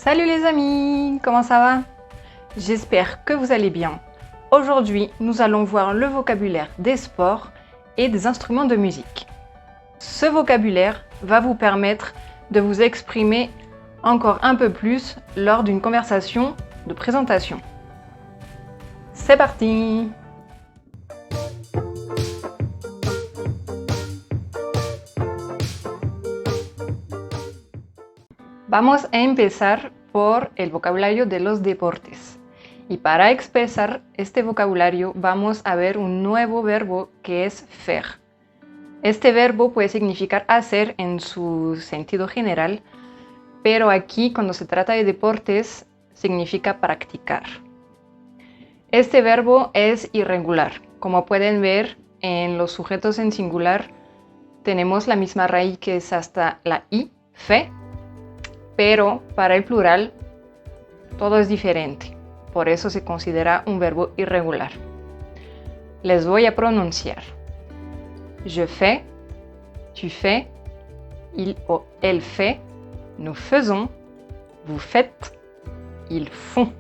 Salut les amis, comment ça va? J'espère que vous allez bien. Aujourd'hui, nous allons voir le vocabulaire des sports et des instruments de musique. Ce vocabulaire va vous permettre de vous exprimer encore un peu plus lors d'une conversation de présentation. C'est parti! Vamos a empezar por el vocabulario de los deportes. Y para expresar este vocabulario vamos a ver un nuevo verbo que es faire. Este verbo puede significar hacer en su sentido general, pero aquí cuando se trata de deportes significa practicar. Este verbo es irregular. Como pueden ver en los sujetos en singular tenemos la misma raíz que es hasta la i, fait, pero para el plural todo es diferente. Por eso se considera un verbo irregular. Les voy a pronunciar. Je fais, tu fais, il ou elle fait, nous faisons, vous faites, ils font.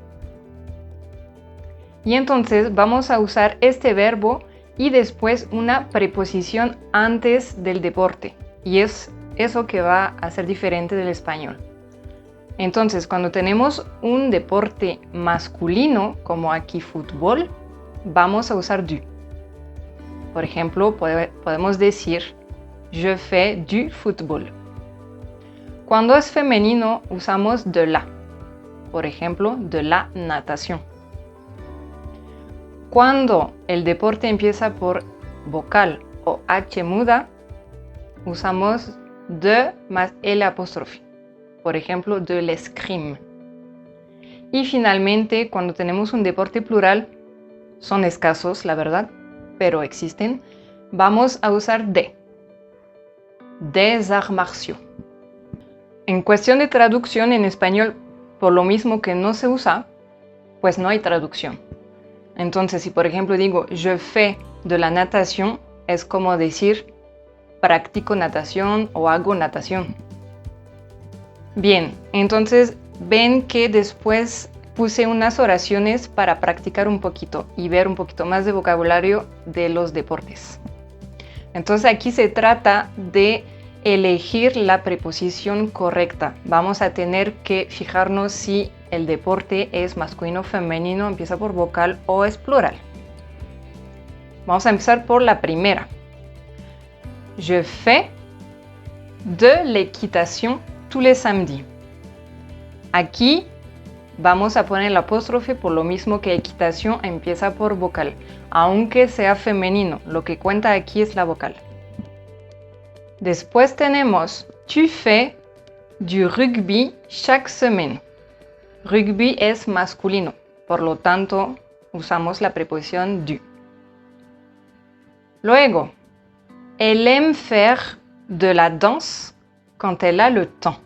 Y entonces vamos a usar este verbo y después una preposición antes del deporte. Y es eso que va a ser diferente del español. Entonces, cuando tenemos un deporte masculino, como aquí fútbol, vamos a usar du. Por ejemplo, podemos decir je fais du football. Cuando es femenino, usamos de la. Por ejemplo, de la natación. Cuando el deporte empieza por vocal o H muda, usamos de más el apóstrofe. Por ejemplo, de l'escrime. Y finalmente, cuando tenemos un deporte plural, son escasos, la verdad, pero existen, vamos a usar de. Des arts martiaux. En cuestión de traducción en español, por lo mismo que no se usa, pues no hay traducción. Entonces, si por ejemplo digo je fais de la natación, es como decir practico natación o hago natación. Bien, entonces ven que después puse unas oraciones para practicar un poquito y ver un poquito más de vocabulario de los deportes. Entonces aquí se trata de elegir la preposición correcta. Vamos a tener que fijarnos si el deporte es masculino o femenino, empieza por vocal o es plural. Vamos a empezar por la primera. Je fais de l'équitation tous les samedis. Aquí vamos a poner el apóstrofe por lo mismo que equitación empieza por vocal, aunque sea femenino, lo que cuenta aquí es la vocal. Después tenemos tu fais du rugby chaque semaine. Rugby es masculino, por lo tanto usamos la preposición du. Luego, elle aime faire de la danse quand elle a le temps.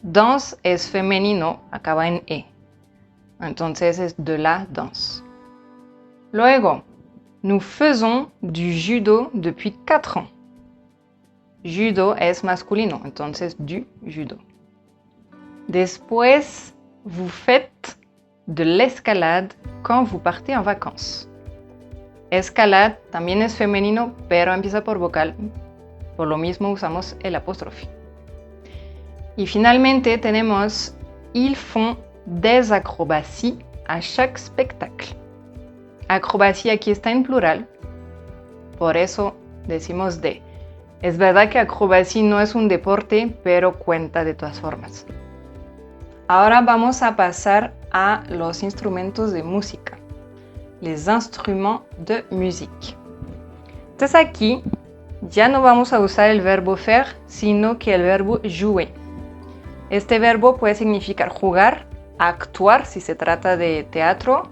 Danse es femenino, acaba en E. Entonces es de la danse. Luego, nous faisons du judo depuis 4 ans. Judo es masculino, entonces du judo. Después, vous faites de l'escalade quand vous partez en vacances. Escalade también es femenino, pero empieza por vocal. Por lo mismo usamos el apóstrofe. Y finalmente tenemos ils font des acrobaties à chaque spectacle. Acrobacia aquí está en plural, por eso decimos de. Es verdad que acrobacia no es un deporte, pero cuenta de todas formas. Ahora vamos a pasar a los instrumentos de música. Les instruments de musique. Entonces aquí ya no vamos a usar el verbo faire, sino que el verbo jouer. Este verbo puede significar jugar, actuar si se trata de teatro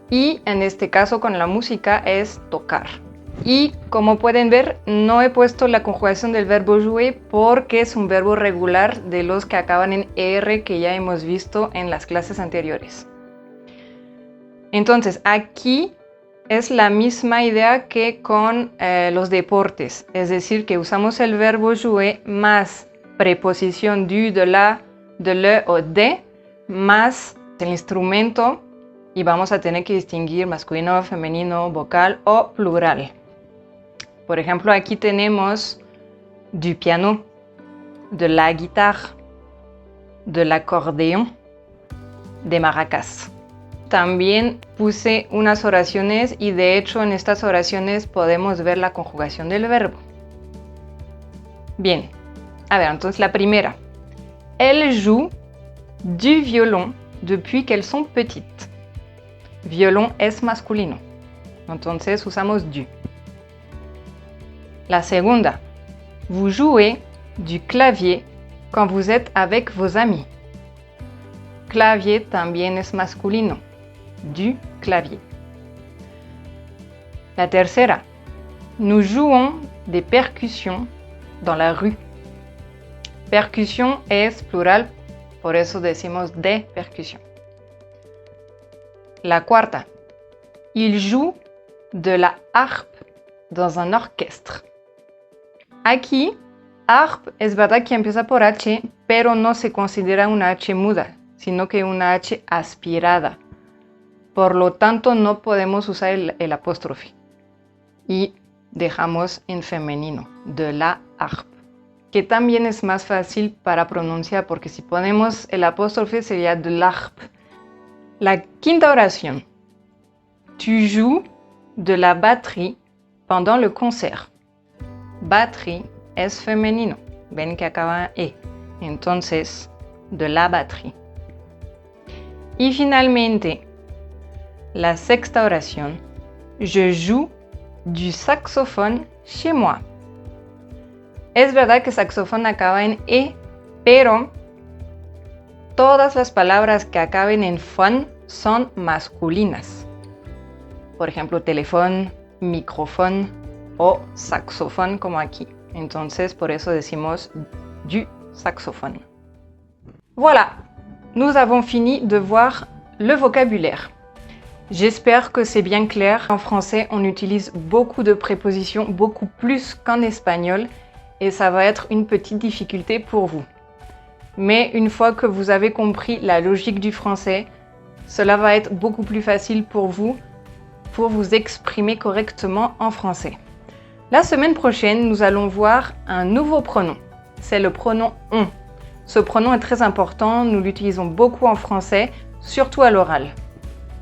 y en este caso con la música es tocar. Y como pueden ver, no he puesto la conjugación del verbo jouer porque es un verbo regular de los que acaban en er que ya hemos visto en las clases anteriores. Entonces, aquí es la misma idea que con los deportes, es decir, que usamos el verbo jouer más preposición du, de la de le o de más el instrumento y vamos a tener que distinguir masculino, femenino, vocal o plural. Por ejemplo, aquí tenemos du piano, de la guitarra, del acordeón, de maracas. También puse unas oraciones y de hecho en estas oraciones podemos ver la conjugación del verbo. Bien, a ver, entonces la primera. Elles jouent du violon depuis qu'elles sont petites. Violon es masculino, entonces usamos du. La segunda. Vous jouez du clavier quand vous êtes avec vos amis. Clavier también es masculino, du clavier. La tercera. Nous jouons des percussions dans la rue. Percussion es plural, por eso decimos de percussion. La cuarta. Il joue de la harpe dans un orchestre. Aquí, harp es verdad que empieza por H, pero no se considera una H muda, sino que una H aspirada. Por lo tanto, no podemos usar el apóstrofe. Y dejamos en femenino, de la harpe. Que también es más fácil para pronunciar, porque si ponemos el apóstrofe sería de l'harpe. La quinta oración. Tu joues de la batterie pendant le concert. Batterie es femenino. Ven que acaba en E. Entonces, de la batterie. Y finalmente, la sexta oración. Je joue du saxophone chez moi. Es verdad que saxofón acaba en E, pero todas las palabras que acaben en phone son masculinas. Por ejemplo, teléfono, micrófono o saxofón como aquí. Entonces, por eso decimos du saxophone. Voilà, nous avons fini de voir le vocabulaire. J'espère que c'est bien clair. En français, on utilise beaucoup de prépositions, beaucoup plus qu'en espagnol, et ça va être une petite difficulté pour vous. Mais une fois que vous avez compris la logique du français, cela va être beaucoup plus facile pour vous exprimer correctement en français. La semaine prochaine, nous allons voir un nouveau pronom. C'est le pronom on. Ce pronom est très important, nous l'utilisons beaucoup en français, surtout à l'oral.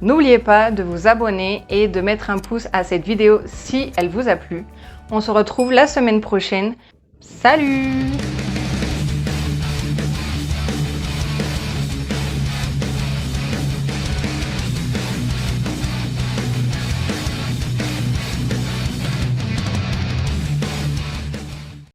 N'oubliez pas de vous abonner et de mettre un pouce à cette vidéo si elle vous a plu. On se retrouve la semaine prochaine. Salut!